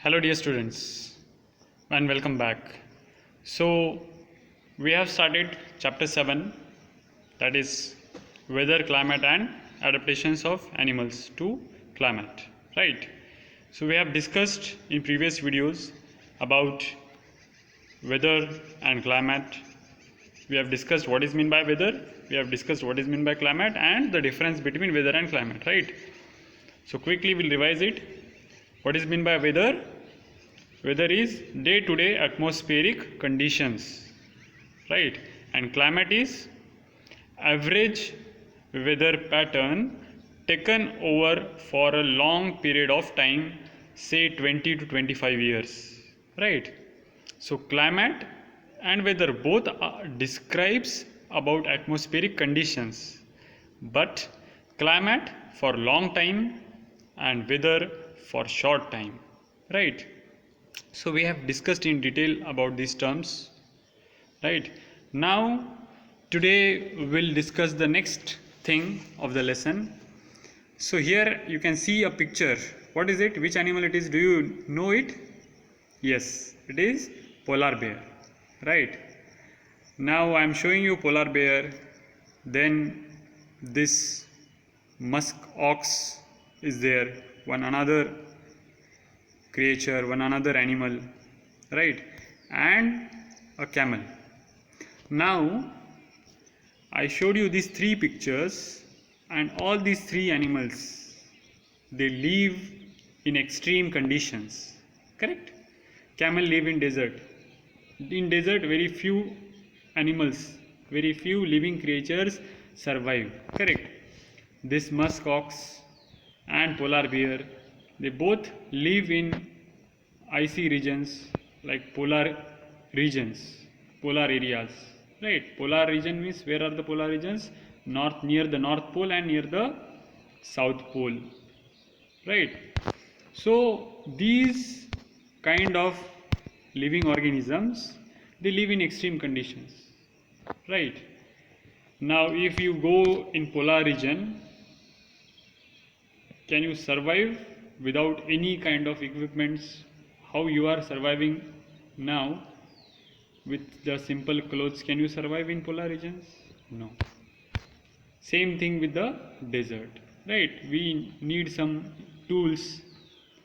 Hello dear students and welcome back. So we have started chapter 7, that is weather, climate and adaptations of animals to climate, right? So we have discussed in previous videos about weather and climate. We have discussed what is meant by weather, we have discussed what is meant by climate and the difference between weather and climate, right? So quickly we'll revise it. What is meant by weather? Weather is day-to-day atmospheric conditions, right? And climate is average weather pattern taken over for a long period of time, say 20 to 25 years, right? So climate and weather both describes about atmospheric conditions, but climate for long time and weather for short time, right? So we have discussed in detail about these terms, right? Now today we'll discuss the next thing of the lesson. So here you can see a picture. What is it? Which animal it is? Do you know it? Yes, it is polar bear, right? Now I am showing you polar bear, then this musk ox is there, one another creature, one another animal, right? And a camel. Now I showed you these three pictures, and all these three animals, they live in extreme conditions, correct? Camel live in desert. In desert very few animals, very few living creatures survive, correct? This musk ox and polar bear, they both live in icy regions like polar regions, polar areas, right? Polar region means where are the polar regions? North, near the North Pole and near the South Pole, right? So these kind of living organisms, they live in extreme conditions, right? Now if you go in polar region, can you survive without any kind of equipments? How you are surviving now with the simple clothes? Can you survive in polar regions? No. Same thing with the desert, right? We need some tools,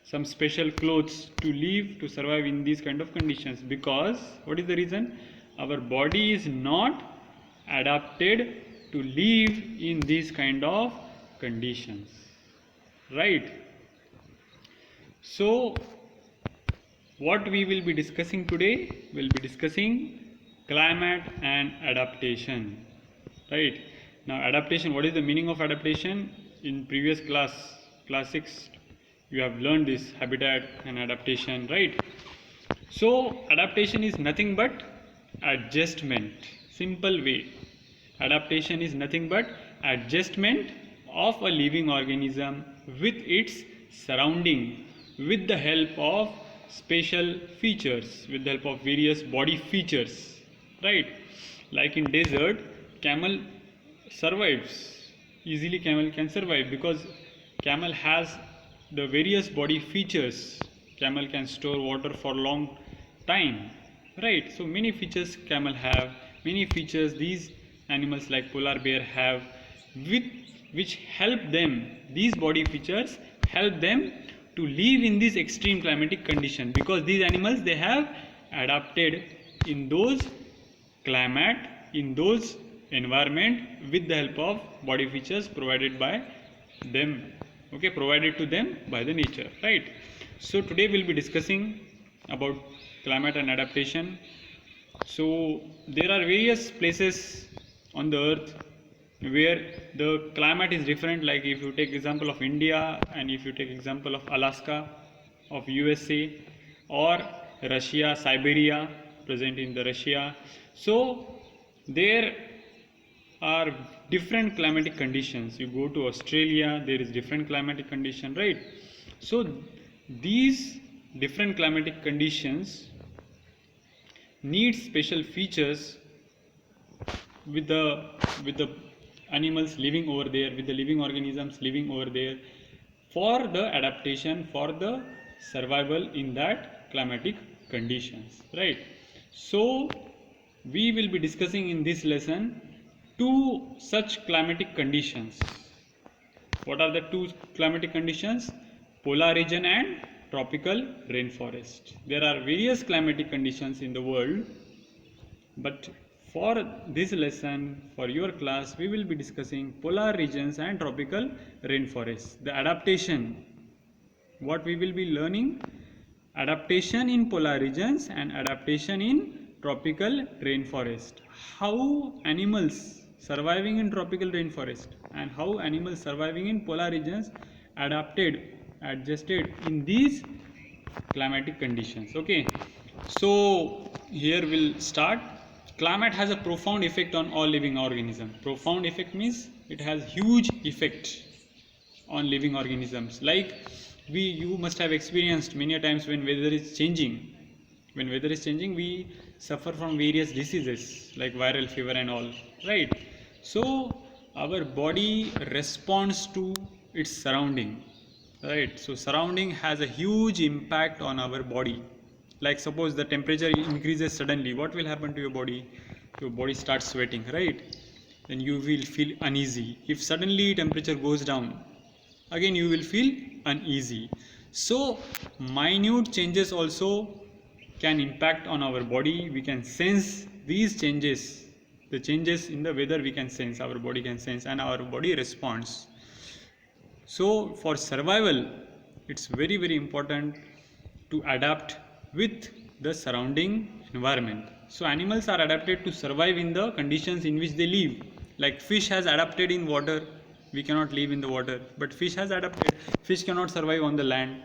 some special clothes to live, to survive in these kind of conditions, because what is the reason? Our body is not adapted to live in these kind of conditions, right? So what we will be discussing today, we'll be discussing climate and adaptation, right? Now adaptation, what is the meaning of adaptation? In previous class 6, you have learned this habitat and adaptation, right? So adaptation is nothing but adjustment. Simple way, adaptation is nothing but adjustment of a living organism with its surrounding, with the help of special features, with the help of various body features, right? Like in desert, camel survives easily. Camel can survive because camel has the various body features. Camel can store water for long time, right? So many features camel have, many features these animals like polar bear have, with which help them, these body features help them to live in this extreme climatic condition, because these animals, they have adapted in those climate, in those environment, with the help of body features provided by them, okay, provided to them by the nature, right? So today we'll be discussing about climate and adaptation. So there are various places on the earth where the climate is different. Like if you take example of India, and if you take example of Alaska of USA, or Russia, Siberia, present in the Russia, so there are different climatic conditions. You go to Australia, there is different climatic condition, right? So these different climatic conditions need special features with the animals living over there, with the living organisms living over there, for the adaptation, for the survival in that climatic conditions, right? So we will be discussing in this lesson two such climatic conditions. What are the two climatic conditions? Polar region and tropical rainforest. There are various climatic conditions in the world, but for this lesson, for your class, we will be discussing polar regions and tropical rainforests. The adaptation, what we will be learning, adaptation in polar regions and adaptation in tropical rainforest. How animals surviving in tropical rainforest and how animals surviving in polar regions adjusted in these climatic conditions. Okay, so here we'll start. Climate has a profound effect on all living organisms. Profound effect means it has huge effect on living organisms. Like you must have experienced many times when weather is changing. When weather is changing, we suffer from various diseases like viral fever and all, right? So our body responds to its surrounding, right? So surrounding has a huge impact on our body. Like suppose the temperature increases suddenly, what will happen to your body? Your body starts sweating, right? Then you will feel uneasy. If suddenly temperature goes down, again you will feel uneasy. So minute changes also can impact on our body. We can sense these changes. The changes in the weather we can sense, our body can sense, and our body responds. So for survival, it's very, very important to adapt with the surrounding environment. So animals are adapted to survive in the conditions in which they live. Like fish has adapted in water, we cannot live in the water, but fish has adapted. Fish cannot survive on the land,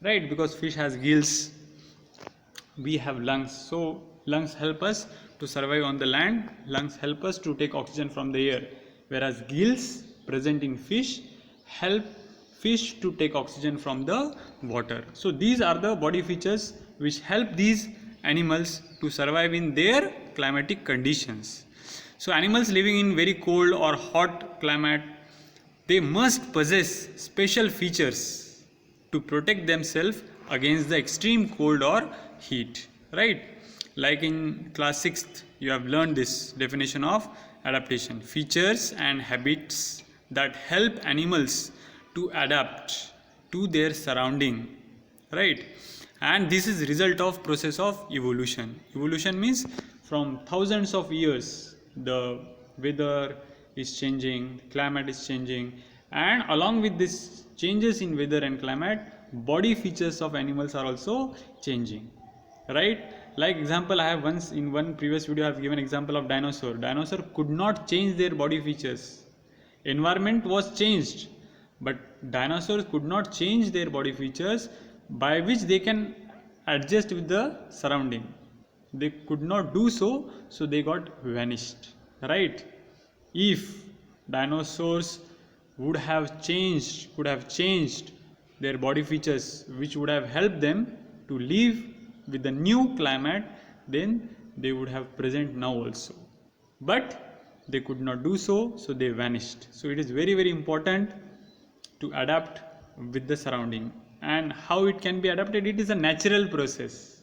right? Because fish has gills, we have lungs. So lungs help us to survive on the land. Lungs help us to take oxygen from the air, whereas gills present in fish help fish to take oxygen from the water. So these are the body features which help these animals to survive in their climatic conditions. So animals living in very cold or hot climate, they must possess special features to protect themselves against the extreme cold or heat, right? Like in class 6th, you have learned this definition of adaptation: features and habits that help animals to adapt to their surrounding, right? And this is result of process of evolution. Evolution means from thousands of years the weather is changing, climate is changing, and along with this changes in weather and climate, body features of animals are also changing, right? Like example, I have once in one previous video I have given example of dinosaur. Dinosaur could not change their body features. Environment was changed, but dinosaurs could not change their body features by which they can adjust with the surrounding. They could not do so, so they got vanished, right? If dinosaurs could have changed their body features, which would have helped them to live with the new climate, then they would have present now also. But they could not do so, so they vanished. So it is very, very important to adapt with the surrounding. And how it can be adapted? It is a natural process.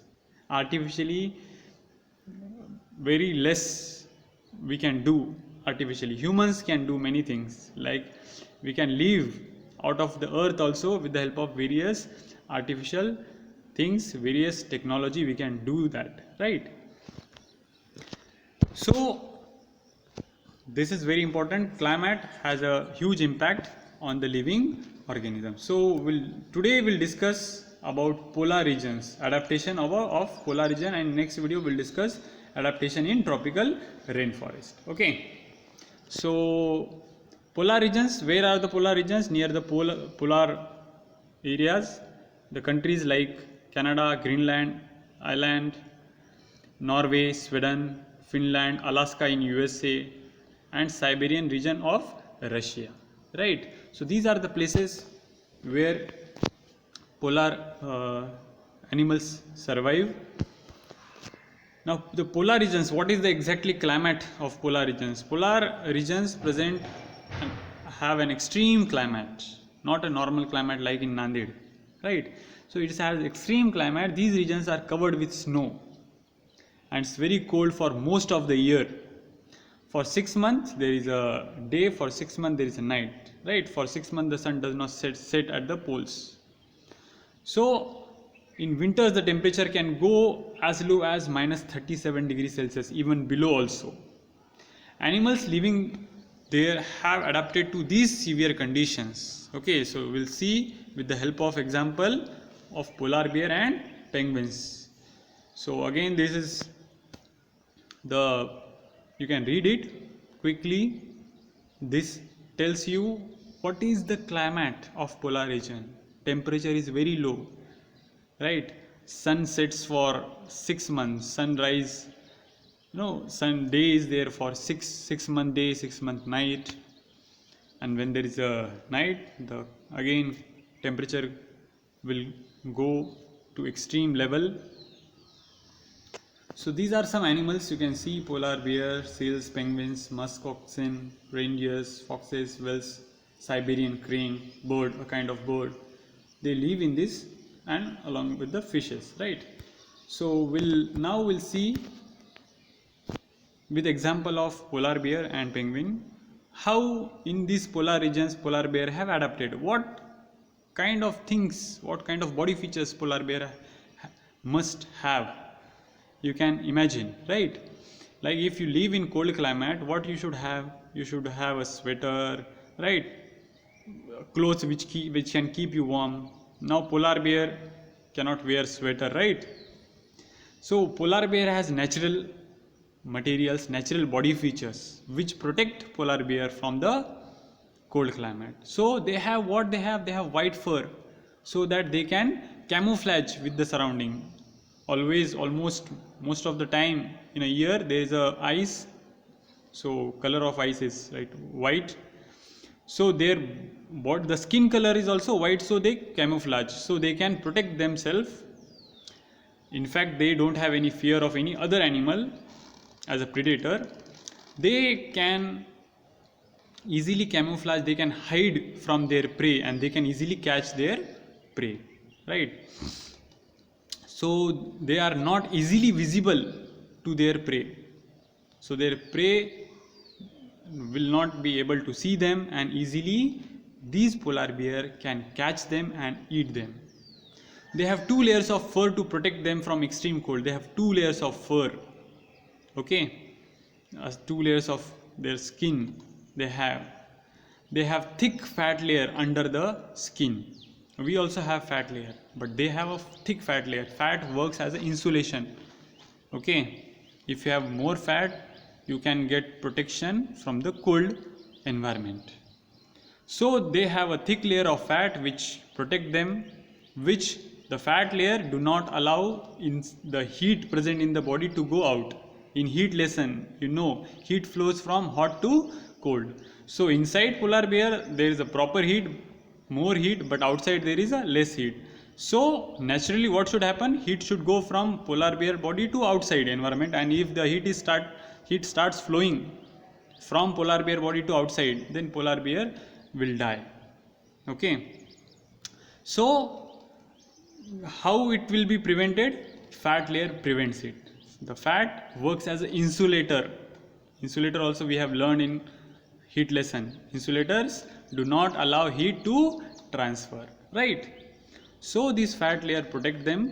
Artificially, very less we can do artificially. Humans can do many things, like we can live out of the earth also with the help of various artificial things, various technology, we can do that, right? So this is very important. Climate has a huge impact on the living organism. So today we'll discuss about polar regions, adaptation of polar region, and next video we'll discuss adaptation in tropical rainforest. Okay, so polar regions, where are the polar regions? Near the polar areas, the countries like Canada, Greenland, Ireland, Norway, Sweden, Finland, Alaska in USA, and Siberian region of Russia, right? So these are the places where polar animals survive. Now the polar regions, what is the exactly climate of polar regions? Polar regions present have an extreme climate, not a normal climate like in Nanded, right? So it has extreme climate. These regions are covered with snow and it's very cold for most of the year. For 6 months there is a day, for 6 months there is a night, right? For 6 months the sun does not set at the poles. So in winters the temperature can go as low as minus 37 degrees Celsius, even below also. Animals living there have adapted to these severe conditions. Okay, so we'll see with the help of example of polar bear and penguins. So again, this is you can read it quickly. This tells you what is the climate of polar region. Temperature is very low, right? Sun sets for 6 months, sunrise, sun day is there for 6 month day, 6 month night, and when there is a night, the again temperature will go to extreme level. So these are some animals you can see: polar bear, seals, penguins, musk oxen, reindeers, foxes, whales, Siberian crane, bird, a kind of bird. They live in this, and along with the fishes, right? So we'll see with example of polar bear and penguin how in these polar regions polar bear have adapted. What kind of things, what kind of body features polar bear must have, you can imagine, right? Like if you live in cold climate, what you should have? You should have a sweater, right? Clothes which can keep you warm. Now polar bear cannot wear sweater, right? So polar bear has natural materials, natural body features which protect polar bear from the cold climate. So they have what they have? They have white fur, so that they can camouflage with the surrounding. Always, almost most of the time in a year there is a ice, so color of ice is right white. So the skin color is also white, so they camouflage, so they can protect themselves. In fact, they don't have any fear of any other animal as a predator. They can easily camouflage, they can hide from their prey, and they can easily catch their prey, right? So they are not easily visible to their prey, so their prey will not be able to see them, and easily these polar bear can catch them and eat them. They have 2 layers of fur to protect them from extreme cold. They have 2 layers of fur, okay, as 2 layers of their skin. They have thick fat layer under the skin. We also have fat layer, but they have a thick fat layer. Fat works as an insulation, okay. If you have more fat, you can get protection from the cold environment. So they have a thick layer of fat which protect them, which the fat layer do not allow in the heat present in the body to go out. In heat lesson, heat flows from hot to cold. So inside polar bear there is a proper heat, more heat, but outside there is a less heat. So naturally what should happen? Heat should go from polar bear body to outside environment, and if the heat starts flowing from polar bear body to outside, then polar bear will die, okay. So how it will be prevented? Fat layer prevents it. The fat works as an insulator. Insulator also we have learned in heat lesson. Insulators do not allow heat to transfer, right? So this fat layer protect them,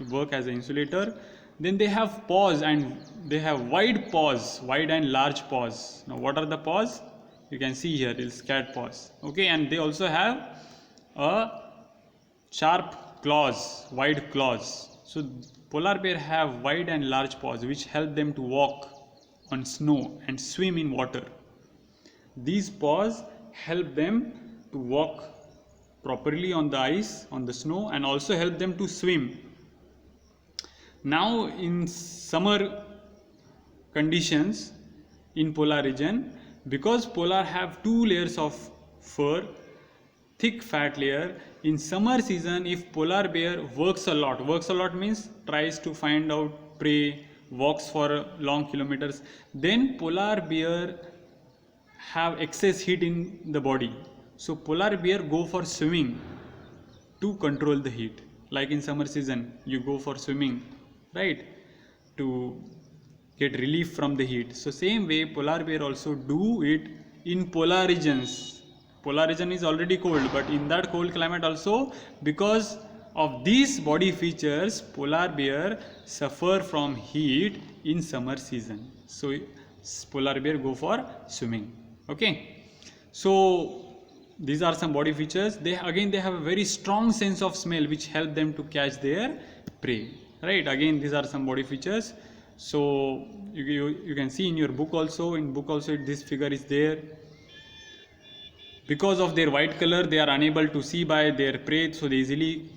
work as an insulator. Then they have paws, and they have wide paws, wide and large paws. Now what are the paws? You can see here is cat paws, okay. And they also have a sharp claws, wide claws. So polar bear have wide and large paws which help them to walk on snow and swim in water. These paws help them to walk properly on the ice, on the snow, and also help them to swim. Now in summer conditions in polar region, because polar have 2 layers of fur, thick fat layer, in summer season if polar bear works a lot means tries to find out prey, walks for long kilometers, then polar bear have excess heat in the body. So polar bear go for swimming to control the heat. like in summer season you go for swimming, right, to get relief from the heat. So same way polar bear also do it in polar regions. Polar region is already cold, but in that cold climate also, because of these body features, polar bear suffer from heat in summer season. So polar bear go for swimming. Okay, so these are some body features. They have a very strong sense of smell which help them to catch their prey, right. Again, these are some body features. So you can see in your book also, this figure is there. Because of their white color, they are unable to see by their prey, so they easily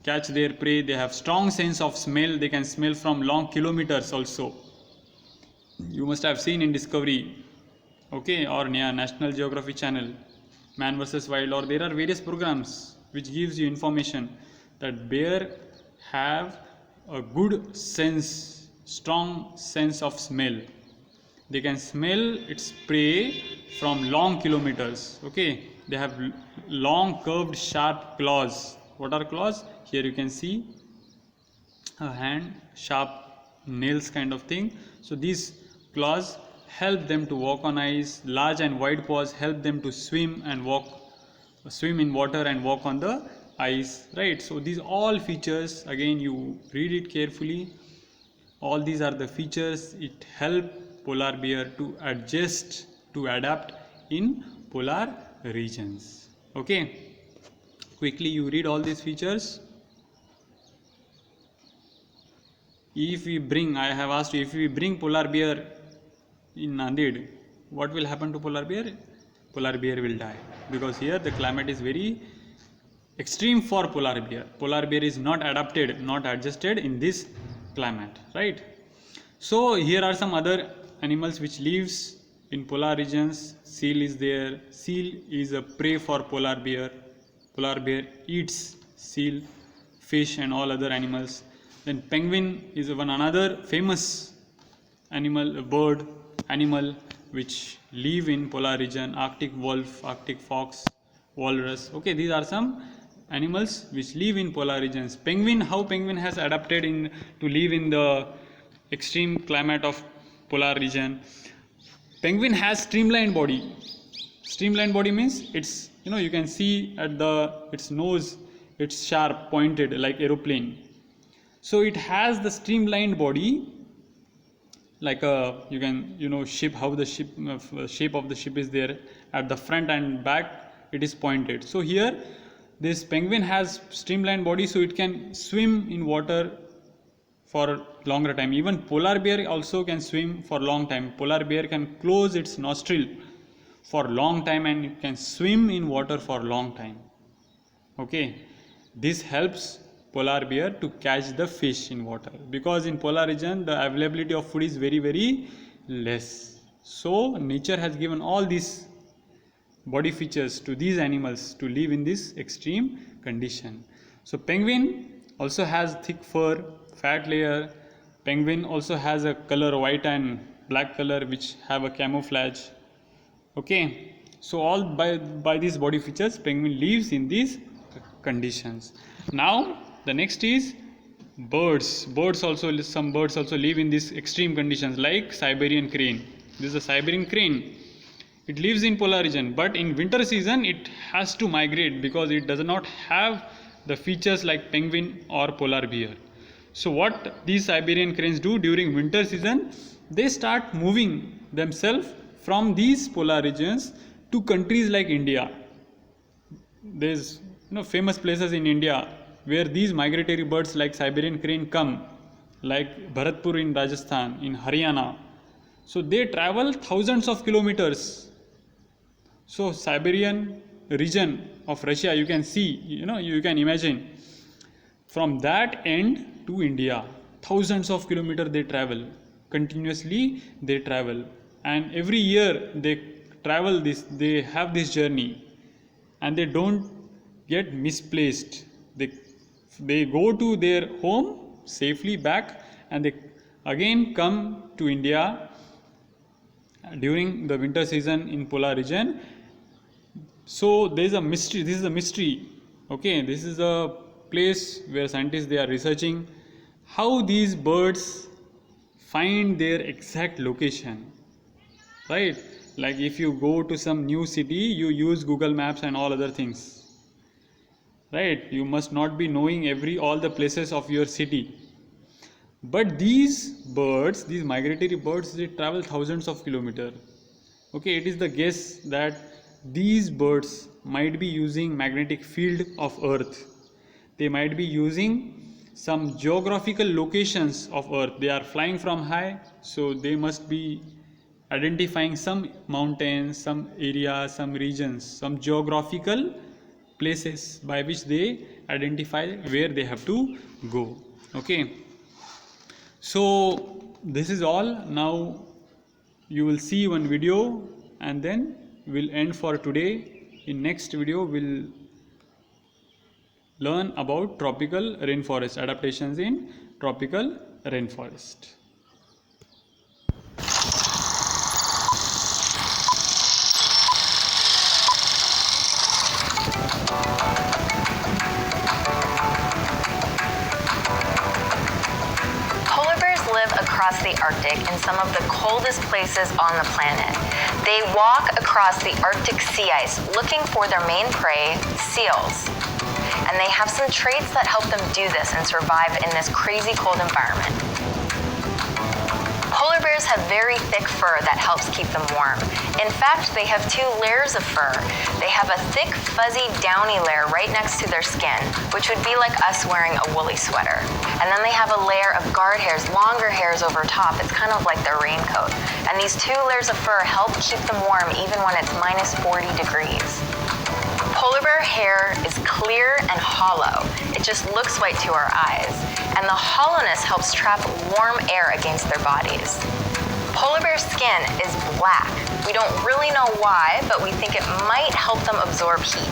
catch their prey. They have strong sense of smell. They can smell from long kilometers also. You must have seen in Discovery, okay, or National Geography channel, Man vs Wild, or there are various programs which gives you information that bear have a good sense, strong sense of smell. They can smell its prey from long kilometers. Okay, they have long curved sharp claws. What are claws? Here you can see a hand, sharp nails kind of thing. So these claws help them to walk on ice. Large and wide paws help them to swim in water and walk on the ice, right. So these all features, again you read it carefully, all these are the features. It help polar bear to adjust, to adapt in polar regions. Okay, quickly you read all these features. If we bring, I have asked you, if we bring polar bear in Nanded, what will happen to polar bear? Polar bear will die, because here the climate is very extreme for polar bear. Polar bear is not adapted, not adjusted in this climate, right. So here are some other animals which lives in polar regions. Seal is there. Seal is a prey for polar bear. Polar bear eats seal, fish and all other animals. Then penguin is another famous animal which live in polar region. Arctic wolf, Arctic fox, walrus. Okay, these are some animals which live in polar regions. Penguin, how penguin has adapted to live in the extreme climate of polar region. Penguin has streamlined body. Streamlined body means it's, you can see at its nose, it's sharp, pointed like aeroplane. So it has the streamlined body, like you can ship, how the shape of the ship is there at the front and back, it is pointed. So here this penguin has streamlined body, so it can swim in water for longer time. Even polar bear also can swim for long time. Polar bear can close its nostril for long time and it can swim in water for long time. Okay, this helps polar bear to catch the fish in water, because in polar region the availability of food is very, very less. So nature has given all these body features to these animals to live in this extreme condition. So penguin also has thick fur, fat layer. Penguin also has a color white and black color which have a camouflage. Okay, so all by these body features, penguin lives in these conditions. Now the next is birds. Some birds also live in these extreme conditions, like Siberian crane. This is a Siberian crane. It lives in polar region, but in winter season it has to migrate because it does not have the features like penguin or polar bear. So what these Siberian cranes do during winter season, they start moving themselves from these polar regions to countries like India. There's famous places in India where these migratory birds like Siberian crane come, like Bharatpur in Rajasthan, in Haryana. So they travel thousands of kilometers. So Siberian region of Russia, you can see, you can imagine, from that end to India, thousands of kilometers they travel, continuously they travel, and every year they travel this, they have this journey, and they don't get misplaced. They go to their home safely back, and they again come to India during the winter season in polar region. So there is a mystery. This is a mystery. Okay, this is a place where scientists they are researching how these birds find their exact location, right? Like if you go to some new city, you use Google Maps and all other things, right? You must not be knowing all the places of your city. But these birds, these migratory birds, they travel thousands of kilometers. Okay, it is the guess that these birds might be using magnetic field of Earth. They might be using some geographical locations of Earth. They are flying from high, so they must be identifying some mountains, some areas, some regions, some geographical places by which they identify where they have to go. Okay, so this is all. Now you will see one video and then we'll end for today. In next video we'll learn about tropical rainforest, adaptations in tropical rainforest. Polar bears live across the Arctic in some of the coldest places on the planet. They walk across the Arctic sea ice looking for their main prey, seals. And they have some traits that help them do this and survive in this crazy cold environment. Polar bears have very thick fur that helps keep them warm. In fact, they have 2 layers of fur. They have a thick, fuzzy, downy layer right next to their skin, which would be like us wearing a woolly sweater. And then they have a layer of guard hairs, longer hairs over top. It's kind of like their raincoat. And these 2 layers of fur help keep them warm even when it's minus 40 degrees. Polar bear hair is clear and hollow. It just looks white to our eyes. And the hollowness helps trap warm air against their bodies. Polar bear skin is black. We don't really know why, but we think it might help them absorb heat.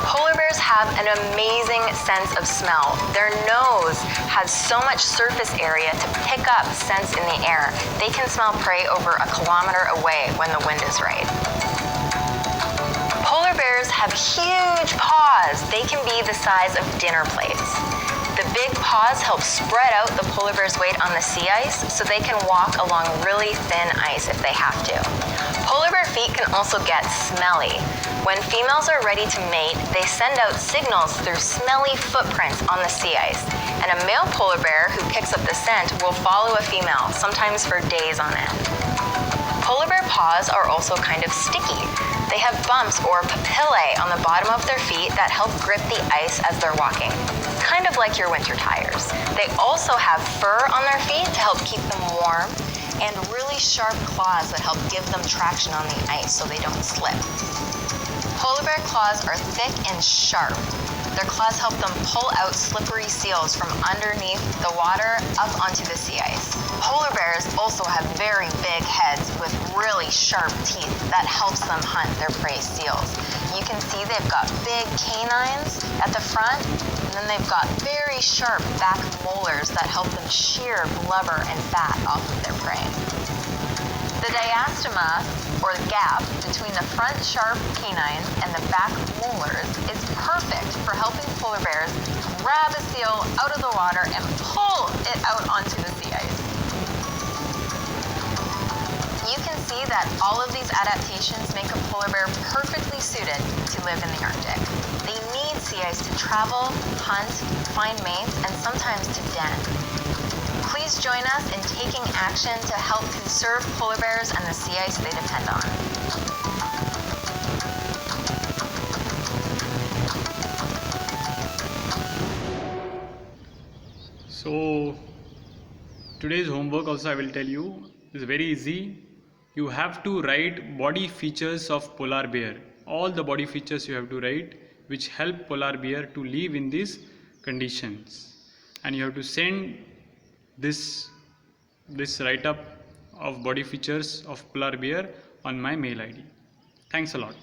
Polar bears have an amazing sense of smell. Their nose has so much surface area to pick up scents in the air. They can smell prey over a kilometer away when the wind is right. Polar bears have huge paws. They can be the size of dinner plates. The big paws help spread out the polar bear's weight on the sea ice so they can walk along really thin ice if they have to. Polar bear feet can also get smelly. When females are ready to mate, they send out signals through smelly footprints on the sea ice. And a male polar bear who picks up the scent will follow a female, sometimes for days on end. Polar bear paws are also kind of sticky. They have bumps or papillae on the bottom of their feet that help grip the ice as they're walking, kind of like your winter tires. They also have fur on their feet to help keep them warm, and really sharp claws that help give them traction on the ice so they don't slip. Polar bear claws are thick and sharp. Their claws help them pull out slippery seals from underneath the water up onto the sea ice. Polar bears also have very big heads with really sharp teeth that helps them hunt their prey seals. You can see they've got big canines at the front, and then they've got very sharp back molars that help them shear blubber and fat off of their prey. The diastema, or gap, between the front sharp canines and the back molars is perfect for helping polar bears grab a seal out of the water and pull it out onto the sea ice. You can see that all of these adaptations make a polar bear perfectly suited to live in the Arctic. They need sea ice to travel, hunt, find mates, and sometimes to den. Please join us in taking action to help conserve polar bears and the sea ice they depend on. So today's homework also I will tell you is very easy. You have to write body features of polar bear. All the body features you have to write which help polar bear to live in these conditions. And you have to send this write-up of body features of polar bear on my mail ID. Thanks a lot.